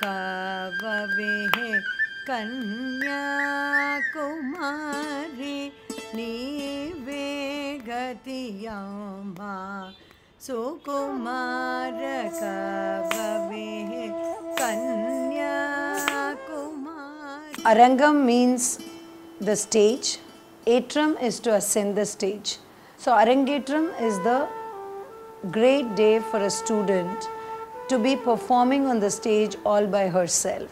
kavavehe Kanyakumari Nive Gatiyamba Sukumara kavavehe Kanyakumari. Arangam means the stage. Atram is to ascend the stage. So Arangetram is the great day for a student to be performing on the stage all by herself.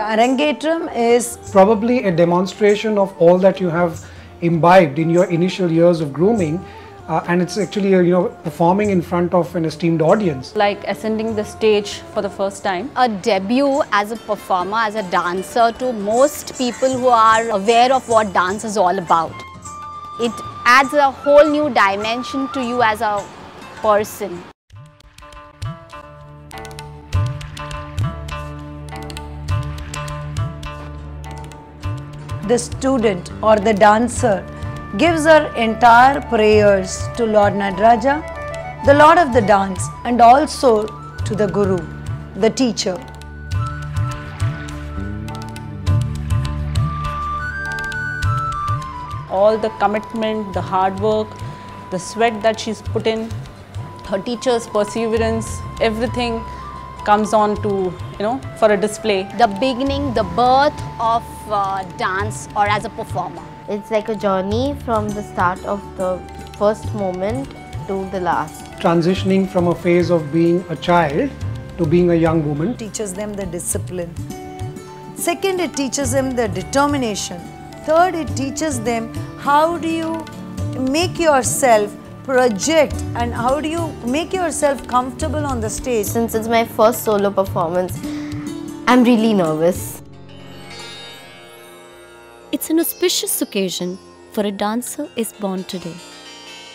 Arangetram is probably a demonstration of all that you have imbibed in your initial years of grooming, and it's actually performing in front of an esteemed audience. Like ascending the stage for the first time. A debut as a performer, as a dancer to most people who are aware of what dance is all about. It adds a whole new dimension to you as a person. the student or the dancer gives her entire prayers to Lord Nataraja, the Lord of the dance, and also to the Guru, the teacher. All the commitment, the hard work, the sweat that she's put in, her teacher's perseverance, everything comes on to, for a display. The beginning, the birth of dance or as a performer. It's like a journey from the start of the first moment to the last. Transitioning from a phase of being a child to being a young woman. It teaches them the discipline. Second, it teaches them the determination. Third, it teaches them how do you make yourself project and how do you make yourself comfortable on the stage. Since it's my first solo performance, I'm really nervous. It's an auspicious occasion for a dancer is born today.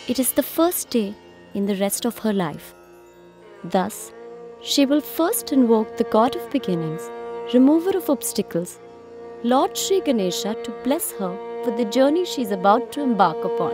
It is the first day in the rest of her life. Thus, she will first invoke the God of beginnings, remover of obstacles, Lord Sri Ganesha, to bless her for the journey she is about to embark upon.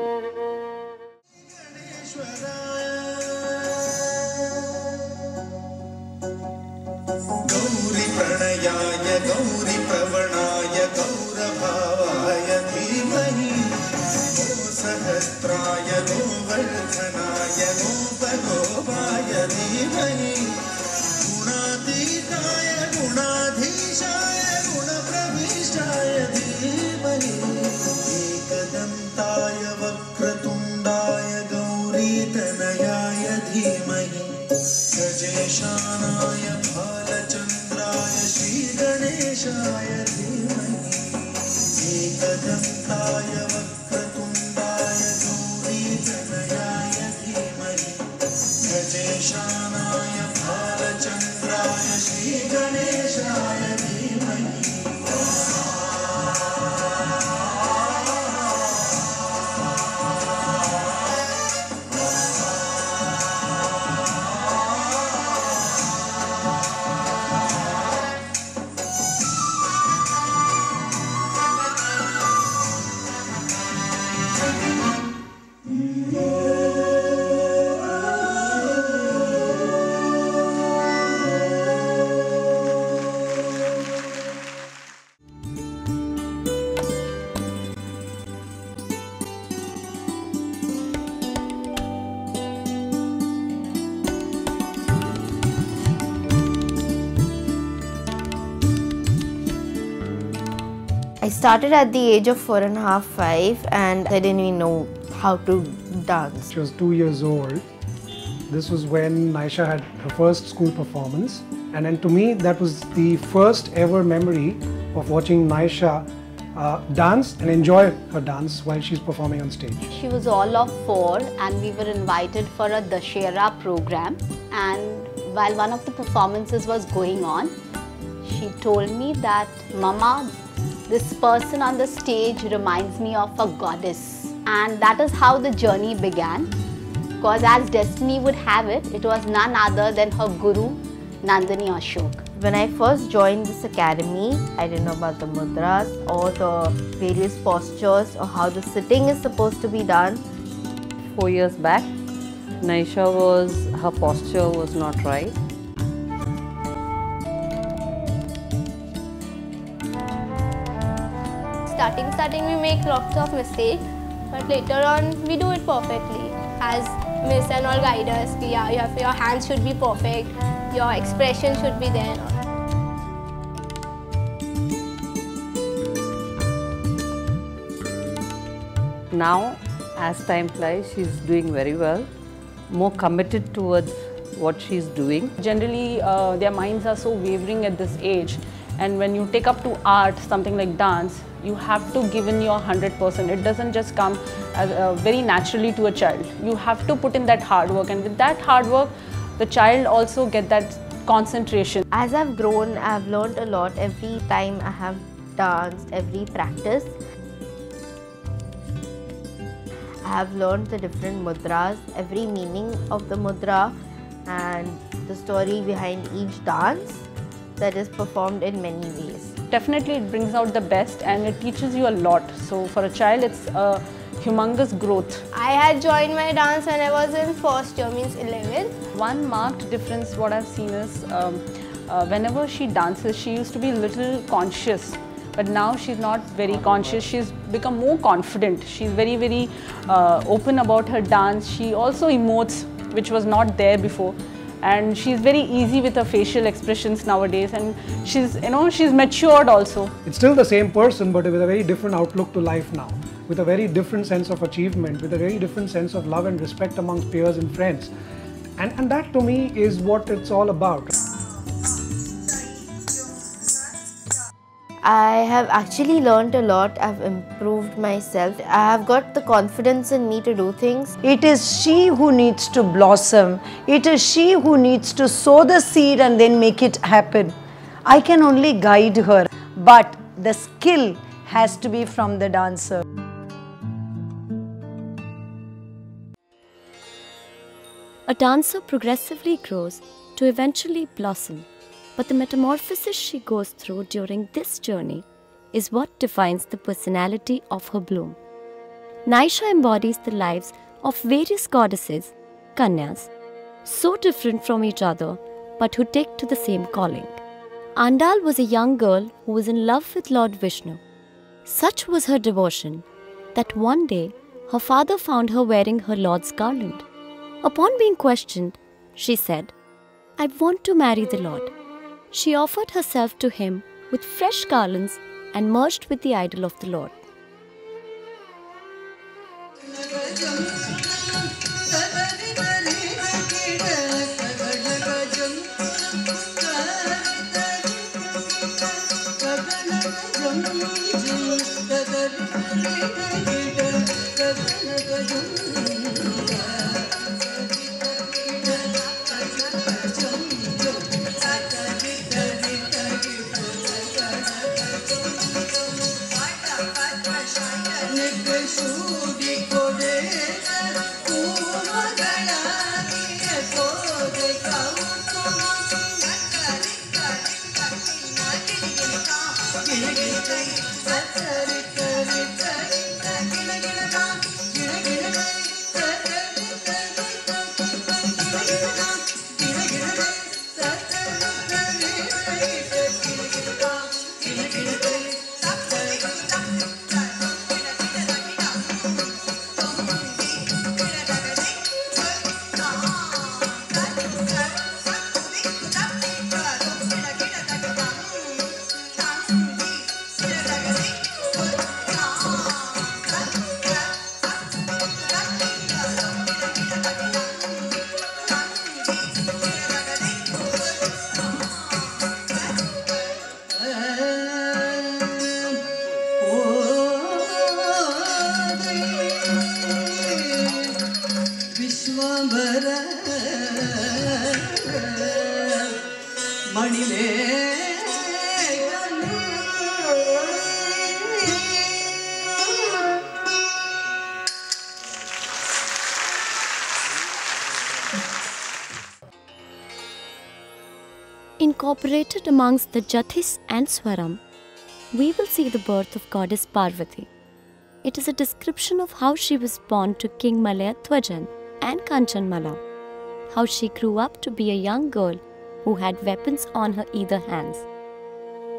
I started at the age of 4.5, 5, and I didn't even know how to dance. She was 2 years old. This was when Naisha had her first school performance. And then to me, that was the first ever memory of watching Naisha dance and enjoy her dance while she's performing on stage. She was all of 4 and we were invited for a Dashera program, and while one of the performances was going on, she told me that, "Mama, this person on the stage reminds me of a goddess." And that is how the journey began. course, as destiny would have it, it was none other than her guru, Nandini Ashok. When I first joined this academy, I didn't know about the mudras or the various postures or how the sitting is supposed to be done. 4 years back, her posture was not right. Starting we make lots of mistakes, but later on we do it perfectly. As Miss and all guide us, yeah, your hands should be perfect, your expression should be there. Now, as time flies, she's doing very well, more committed towards what she's doing. Generally, their minds are so wavering at this age, and when you take up to art, something like dance, you have to give in your 100%. It doesn't just come as, very naturally to a child. You have to put in that hard work, and with that hard work, the child also get that concentration. As I've grown, I've learned a lot every time I have danced, every practice. I have learned the different mudras, every meaning of the mudra and the story behind each dance that is performed in many ways. Definitely it brings out the best and it teaches you a lot. So for a child it's a humongous growth. I had joined my dance when I was in first year, means 11th. One marked difference what I've seen is whenever she dances, she used to be a little conscious. But now she's not very conscious, she's become more confident. She's very open about her dance. She also emotes, which was not there before. And she's very easy with her facial expressions nowadays, and she's matured also. It's still the same person, but with a very different outlook to life now, with a very different sense of achievement, with a very different sense of love and respect amongst peers and friends. And that to me is what it's all about. I have actually learned a lot. I've improved myself. I have got the confidence in me to do things. It is she who needs to blossom. It is she who needs to sow the seed and then make it happen. I can only guide her, but the skill has to be from the dancer. A dancer progressively grows to eventually blossom. But the metamorphosis she goes through during this journey is what defines the personality of her bloom. Naisha embodies the lives of various goddesses, Kanyas, so different from each other but who take to the same calling. Andal was a young girl who was in love with Lord Vishnu. Such was her devotion that one day her father found her wearing her Lord's garland. Upon being questioned, she said, "I want to marry the Lord." She offered herself to him with fresh garlands and merged with the idol of the Lord. Incorporated amongst the Jathis and Swaram, we will see the birth of goddess Parvati. It is a description of how she was born to King Malayadwajan and Kanchanmala, how she grew up to be a young girl who had weapons on her either hands.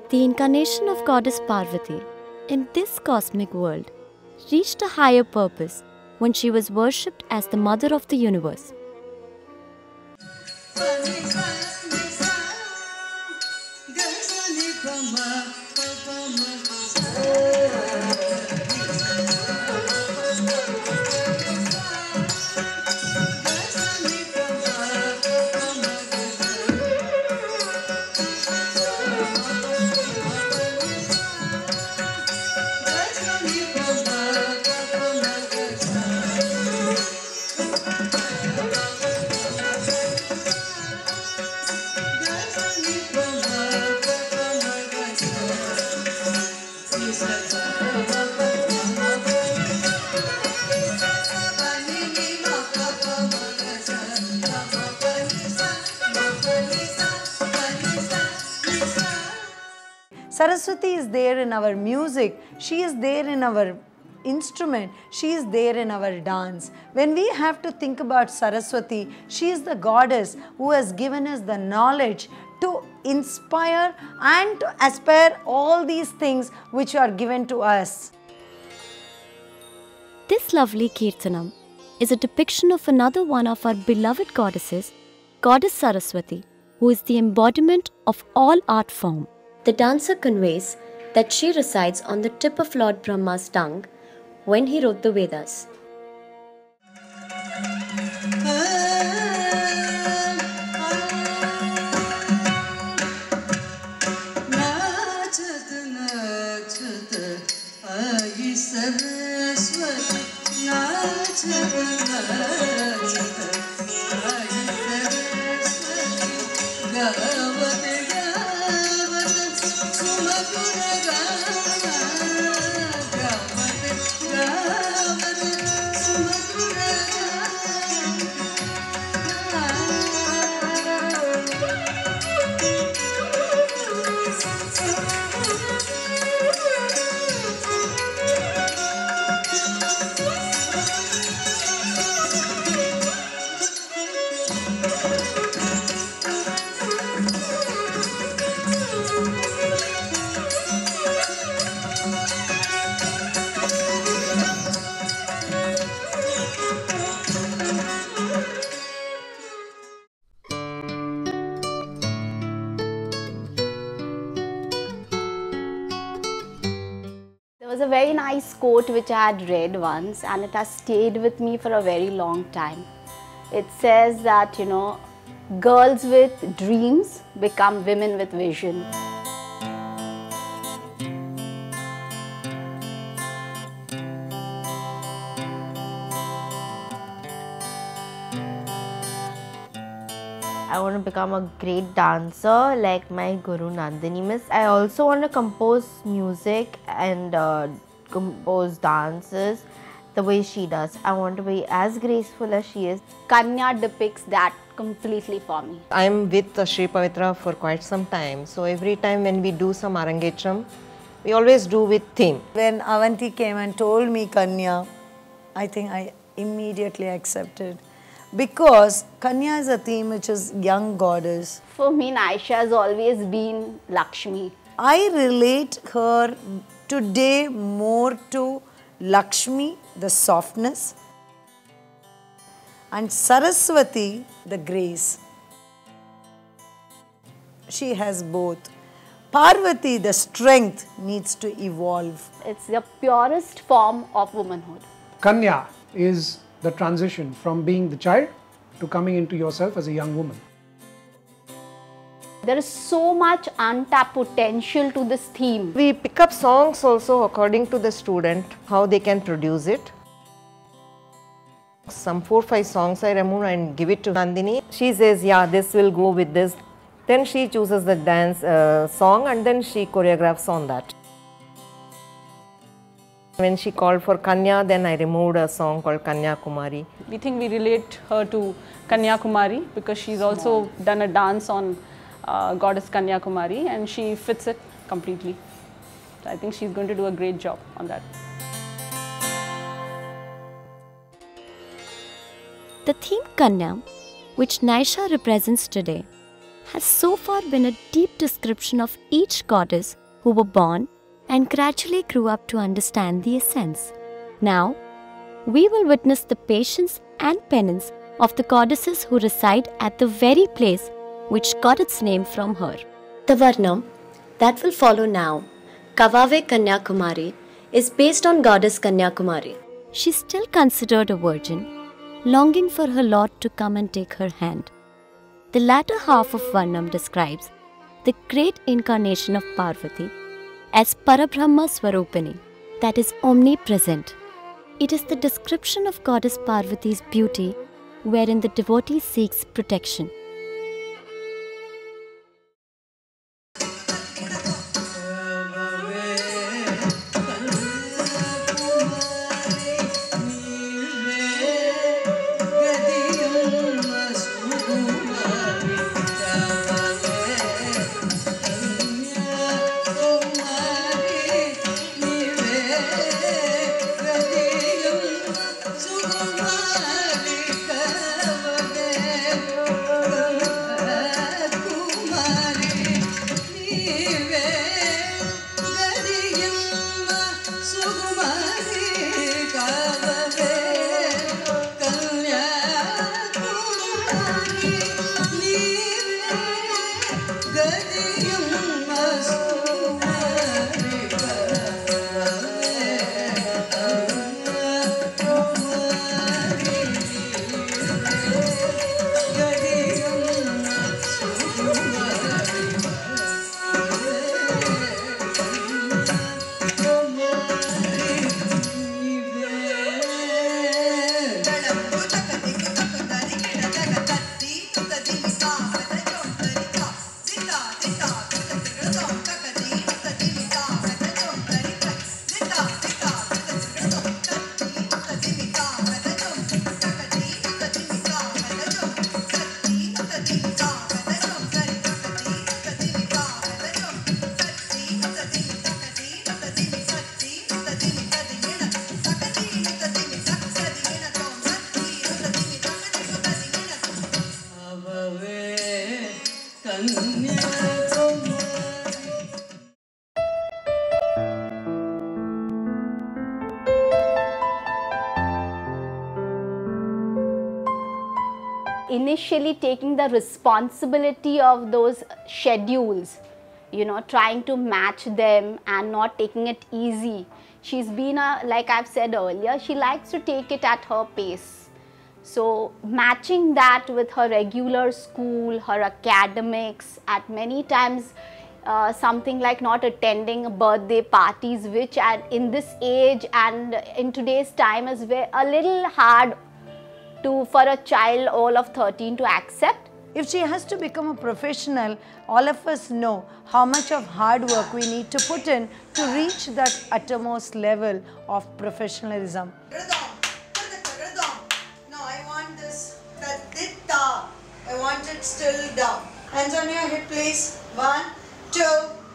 The incarnation of goddess Parvati in this cosmic world reached a higher purpose when she was worshipped as the mother of the universe. Saraswati is there in our music, she is there in our instrument, she is there in our dance. When we have to think about Saraswati, she is the goddess who has given us the knowledge to inspire and to aspire all these things which are given to us. This lovely Kirtanam is a depiction of another one of our beloved goddesses, Goddess Saraswati, who is the embodiment of all art form. The dancer conveys that she resides on the tip of Lord Brahma's tongue when he wrote the Vedas. There was a very nice quote which I had read once, and it has stayed with me for a very long time. It says that, girls with dreams become women with vision. I want to become a great dancer like my Guru Nandini Miss. I also want to compose music and compose dances the way she does. I want to be as graceful as she is. Kanya depicts that completely for me. I'm with Sri Pavitra for quite some time. So every time when we do some Arangetram, we always do with theme. When Avanti came and told me Kanya, I think I immediately accepted. Because Kanya is a theme which is young goddess. For me, Naisha has always been Lakshmi. I relate her today more to Lakshmi, the softness, and Saraswati, the grace. She has both. Parvati, the strength, needs to evolve. It's the purest form of womanhood. Kanya is the transition from being the child to coming into yourself as a young woman. There is so much untapped potential to this theme. We pick up songs also according to the student, how they can produce it. Some 4-5 songs I remove and give it to Nandini. She says, yeah, this will go with this. Then she chooses the dance song and then she choreographs on that. When she called for Kanya, then I removed a song called Kanya Kumari. We think we relate her to Kanya Kumari because she's also done a dance on goddess Kanyakumari, and she fits it completely. So I think she's going to do a great job on that. The theme Kanya, which Naisha represents today, has so far been a deep description of each goddess who were born and gradually grew up to understand the essence. Now, we will witness the patience and penance of the goddesses who reside at the very place which got its name from her. The Varnam that will follow now, Kavave Kanyakumari, is based on goddess Kanyakumari. She is still considered a virgin, longing for her Lord to come and take her hand. The latter half of Varnam describes the great incarnation of Parvati as Parabrahma Swarupini, that is omnipresent. It is the description of goddess Parvati's beauty wherein the devotee seeks protection. Initially taking the responsibility of those schedules, you know, trying to match them and not taking it easy. She's been like I've said earlier, she likes to take it at her pace. So matching that with her regular school, her academics, at many times something like not attending birthday parties, which in this age and in today's time is a little hard for a child all of 13 to accept. If she has to become a professional, all of us know how much of hard work we need to put in to reach that uttermost level of professionalism. No, I want this. I want it still down. Hands on your hip, please. 1, 2,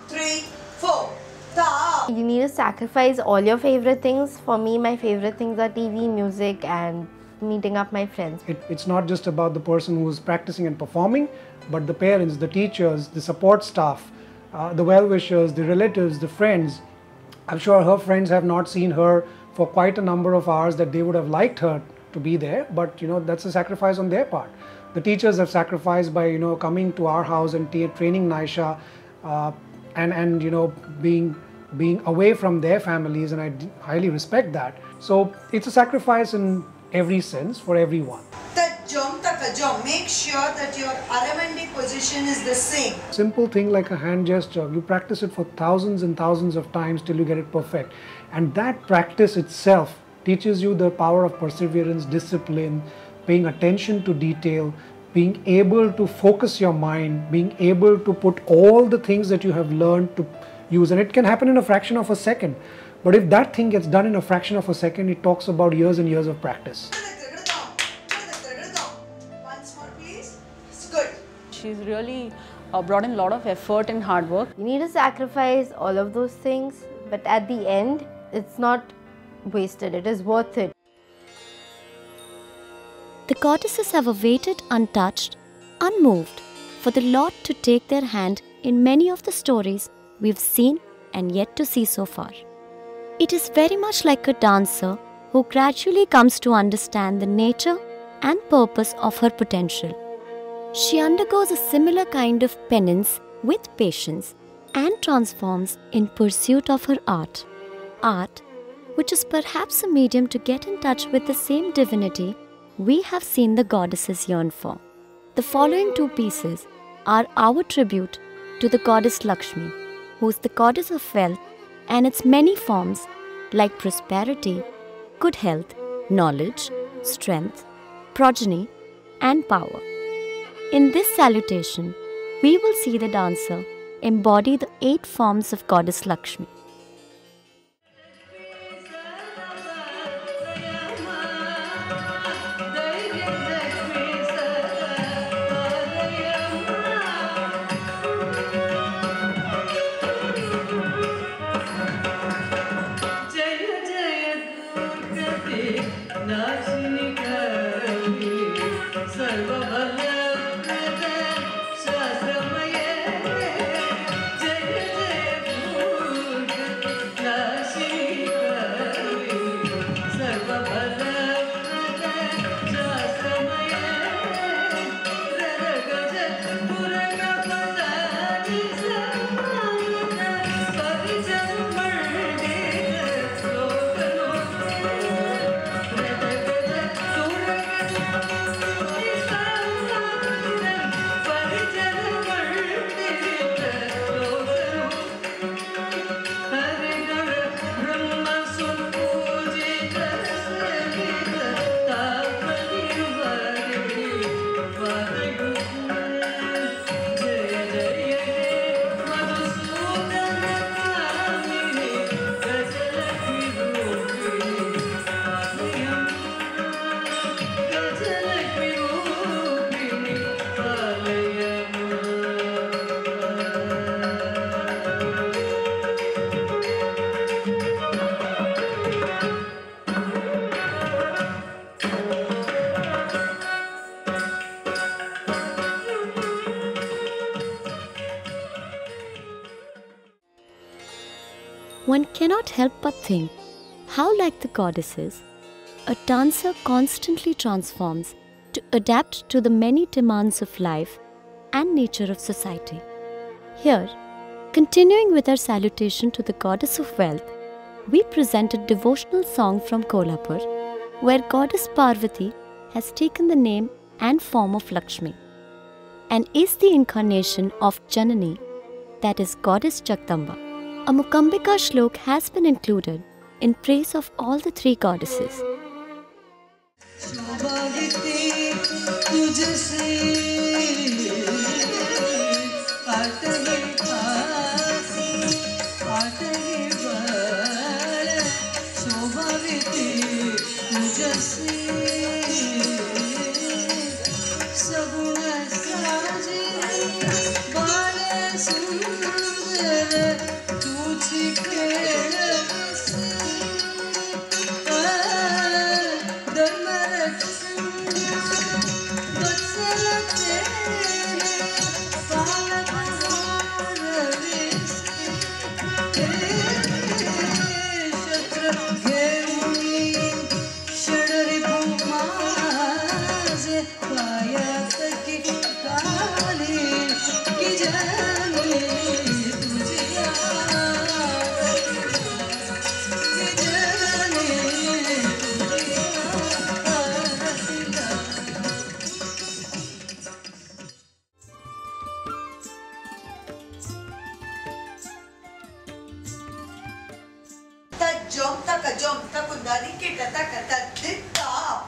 3, 4. Ta. You need to sacrifice all your favorite things. For me, my favorite things are TV, music, and meeting up my friends. It's not just about the person who's practicing and performing, but the parents, the teachers, the support staff, the well-wishers, the relatives, the friends. I'm sure her friends have not seen her for quite a number of hours that they would have liked her to be there, but you know, that's a sacrifice on their part. The teachers have sacrificed by, you know, coming to our house and training Naisha and you know, being away from their families, and I highly respect that. So it's a sacrifice in every sense for everyone. Make sure that your Aravandi position is the same. Simple thing like a hand gesture, you practice it for thousands and thousands of times till you get it perfect. And that practice itself teaches you the power of perseverance, discipline, paying attention to detail, being able to focus your mind, being able to put all the things that you have learned to use. And it can happen in a fraction of a second. But if that thing gets done in a fraction of a second, it talks about years and years of practice. Once more, please. It's good. She's really brought in a lot of effort and hard work. You need to sacrifice all of those things, but at the end, it's not wasted, it is worth it. The goddesses have awaited untouched, unmoved, for the Lord to take their hand in many of the stories we've seen and yet to see so far. It is very much like a dancer who gradually comes to understand the nature and purpose of her potential. She undergoes a similar kind of penance with patience and transforms in pursuit of her art. Art, which is perhaps a medium to get in touch with the same divinity we have seen the goddesses yearn for. The following two pieces are our tribute to the goddess Lakshmi, who is the goddess of wealth and its many forms like prosperity, good health, knowledge, strength, progeny, and power. In this salutation, we will see the dancer embody the 8 forms of goddess Lakshmi. One cannot help but think how, like the goddesses, a dancer constantly transforms to adapt to the many demands of life and nature of society. Here, continuing with our salutation to the goddess of wealth, we present a devotional song from Kolhapur, where goddess Parvati has taken the name and form of Lakshmi and is the incarnation of Janani, that is goddess Jagdamba. A Mukambika shlok has been included in praise of all the 3 goddesses.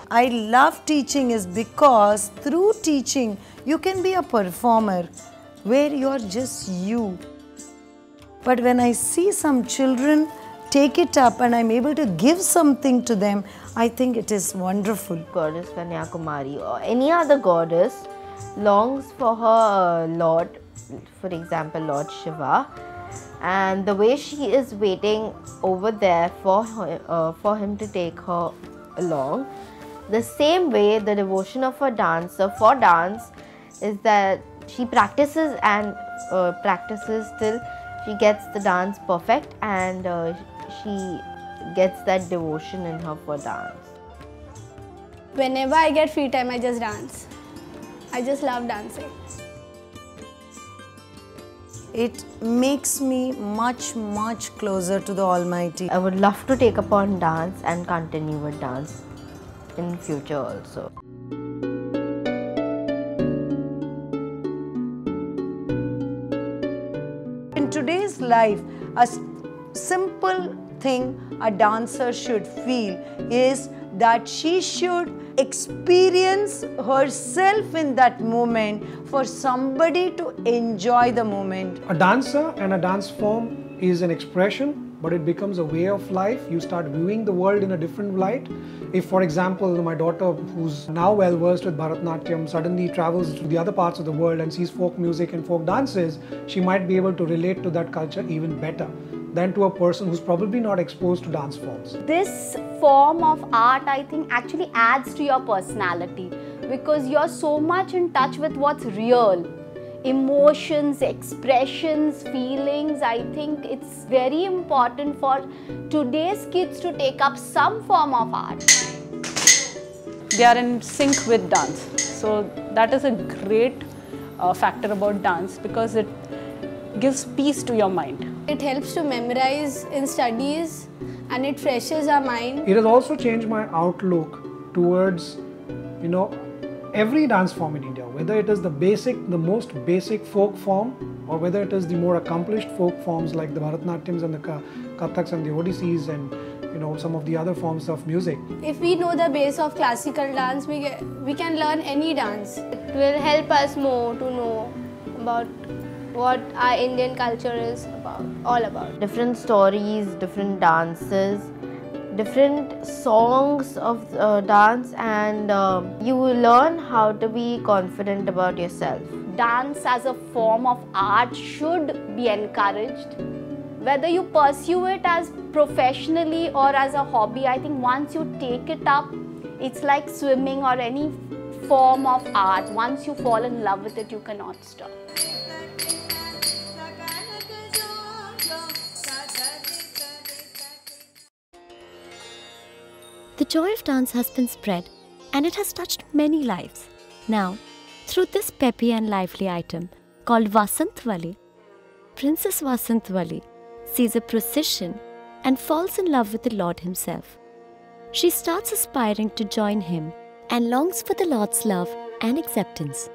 I love teaching is because through teaching you can be a performer where you're just you. But when I see some children take it up and I'm able to give something to them, I think it is wonderful. Goddess Kanyakumari or any other goddess longs for her lord for example Lord Shiva, and the way she is waiting over there for him to take her along, the same way the devotion of a dancer for dance is that she practices and practices till she gets the dance perfect, and she gets that devotion in her for dance. Whenever I get free time, I just dance. I just love dancing. It makes me much closer to the Almighty. I would love to take upon dance and continue with dance in future also. In today's life, a simple thing a dancer should feel is that she should experience herself in that moment for somebody to enjoy the moment. A dancer and a dance form is an expression, but it becomes a way of life. You start viewing the world in a different light. If, for example, my daughter, who's now well versed with Bharatnatyam, suddenly travels to the other parts of the world and sees folk music and folk dances, she might be able to relate to that culture even better than to a person who's probably not exposed to dance forms. This form of art, I think, actually adds to your personality because you're so much in touch with what's real. Emotions, expressions, feelings. I think it's very important for today's kids to take up some form of art. They are in sync with dance. So that is a great factor about dance because it gives peace to your mind. It helps to memorize in studies and it freshes our mind. It has also changed my outlook towards, every dance form in India, whether it is the most basic folk form, or whether it is the more accomplished folk forms like the Bharatnatyams and the Kathaks and the Odisseys and some of the other forms of music. If we know the base of classical dance, we can learn any dance. It will help us more to know about what our Indian culture is all about. Different stories, different dances, different songs of dance, and you will learn how to be confident about yourself. Dance as a form of art should be encouraged. Whether you pursue it as professionally or as a hobby, I think once you take it up, it's like swimming or any form of art. Once you fall in love with it, you cannot stop. The joy of dance has been spread and it has touched many lives. Now, through this peppy and lively item called Vasantwali, Princess Vasantwali sees a procession and falls in love with the Lord himself. She starts aspiring to join him and longs for the Lord's love and acceptance.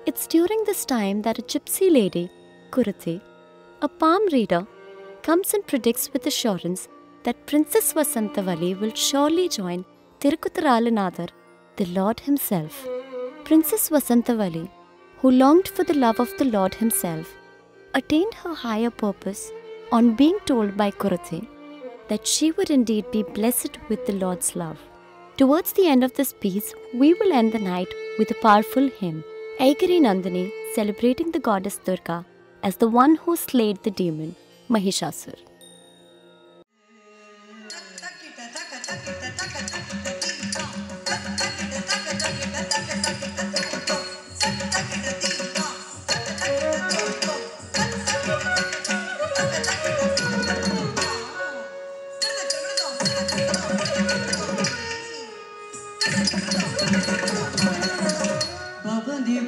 It's during this time that a gypsy lady, Kurati, a palm reader, comes and predicts with assurance that Princess Vasantwali will surely join Tirukutaralanadar, the Lord himself. Princess Vasantwali, who longed for the love of the Lord himself, attained her higher purpose on being told by Kurati that she would indeed be blessed with the Lord's love. Towards the end of this piece, we will end the night with a powerful hymn, Aigiri Nandini, celebrating the goddess Durga as the one who slayed the demon Mahishasur. Bhavani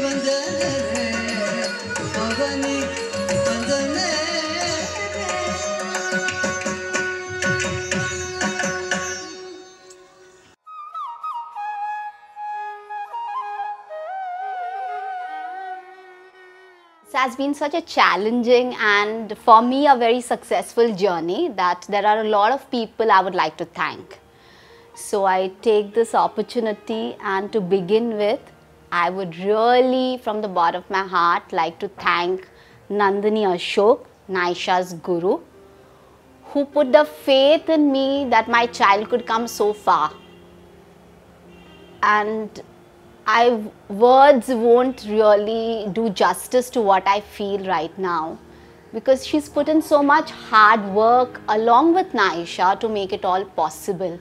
Vandana So it has been such a challenging and for me a very successful journey that there are a lot of people I would like to thank. So I take this opportunity, and to begin with, I would really from the bottom of my heart like to thank Nandini Ashok, Naisha's guru, who put the faith in me that my child could come so far. And words won't really do justice to what I feel right now, because she's put in so much hard work along with Naisha to make it all possible.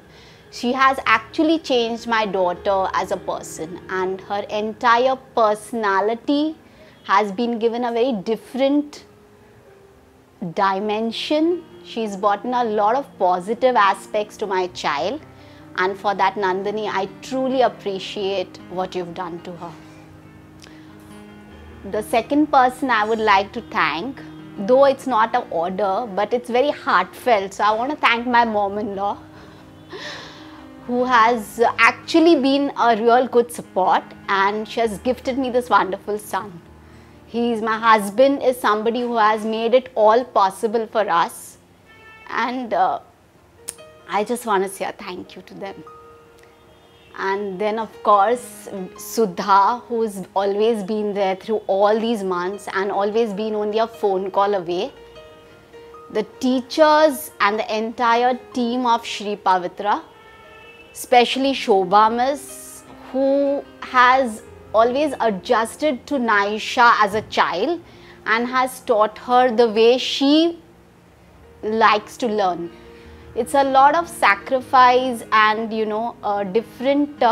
She has actually changed my daughter as a person, and her entire personality has been given a very different dimension. She's brought in a lot of positive aspects to my child, and for that, Nandini, I truly appreciate what you've done to her. The second person I would like to thank, though it's not an order, but it's very heartfelt, so I want to thank my mom-in-law, who has actually been a real good support, and she has gifted me this wonderful son. My husband is somebody who has made it all possible for us, and I just want to say a thank you to them. And then of course Sudha, who's always been there through all these months and always been only a phone call away. The teachers and the entire team of Shri Pavitra, especially Shobha Miss, who has always adjusted to Naisha as a child and has taught her the way she likes to learn. It's a lot of sacrifice and a different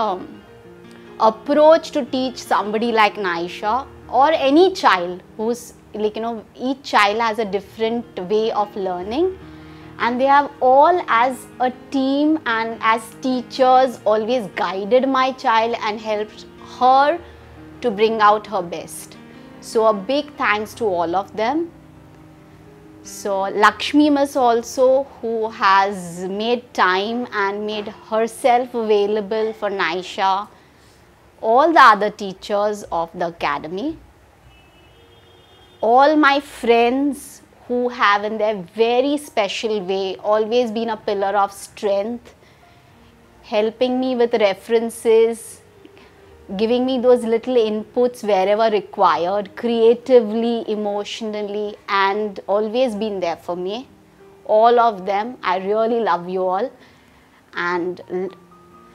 approach to teach somebody like Naisha or any child who's each child has a different way of learning, and they have all as a team and as teachers always guided my child and helped her to bring out her best. So a big thanks to all of them. So Lakshmi Miss also, who has made time and made herself available for Naisha, all the other teachers of the academy, all my friends who have in their very special way always been a pillar of strength, helping me with references, giving me those little inputs wherever required, creatively, emotionally, and always been there for me. All of them, I really love you all. And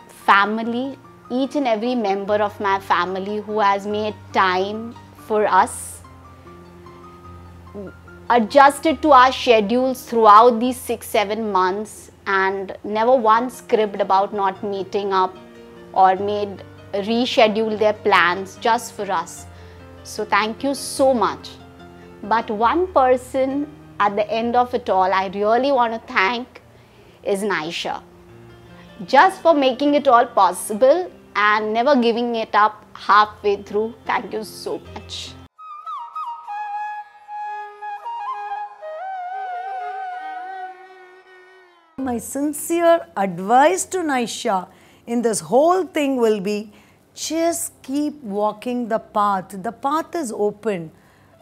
family, each and every member of my family who has made time for us, adjusted to our schedules throughout these 6-7 months, and never once cribbed about not meeting up or reschedule their plans just for us. So thank you so much. But one person at the end of it all I really want to thank is Naisha, just for making it all possible and never giving it up halfway through. Thank you so much. My sincere advice to Naisha in this whole thing will be, just keep walking the path. The path is open.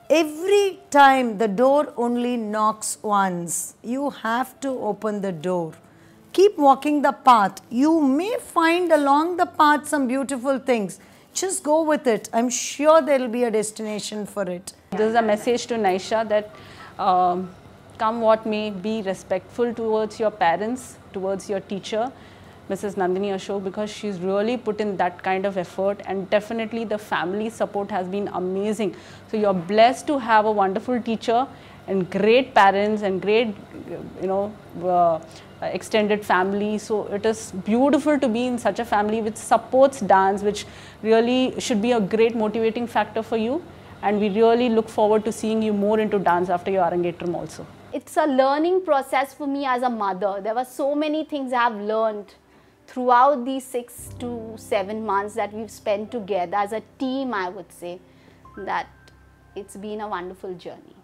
Every time the door only knocks once, you have to open the door. Keep walking the path. You may find along the path some beautiful things. Just go with it. I'm sure there will be a destination for it. This is a message to Naisha that come what may, be respectful towards your parents, towards your teacher, Mrs. Nandini Ashok, because she's really put in that kind of effort, and definitely the family support has been amazing. So you're blessed to have a wonderful teacher and great parents and great, extended family. So it is beautiful to be in such a family which supports dance, which really should be a great motivating factor for you. And we really look forward to seeing you more into dance after your Arangetram also. It's a learning process for me as a mother. There were so many things I've learned throughout these 6 to 7 months that we've spent together as a team. I would say that it's been a wonderful journey.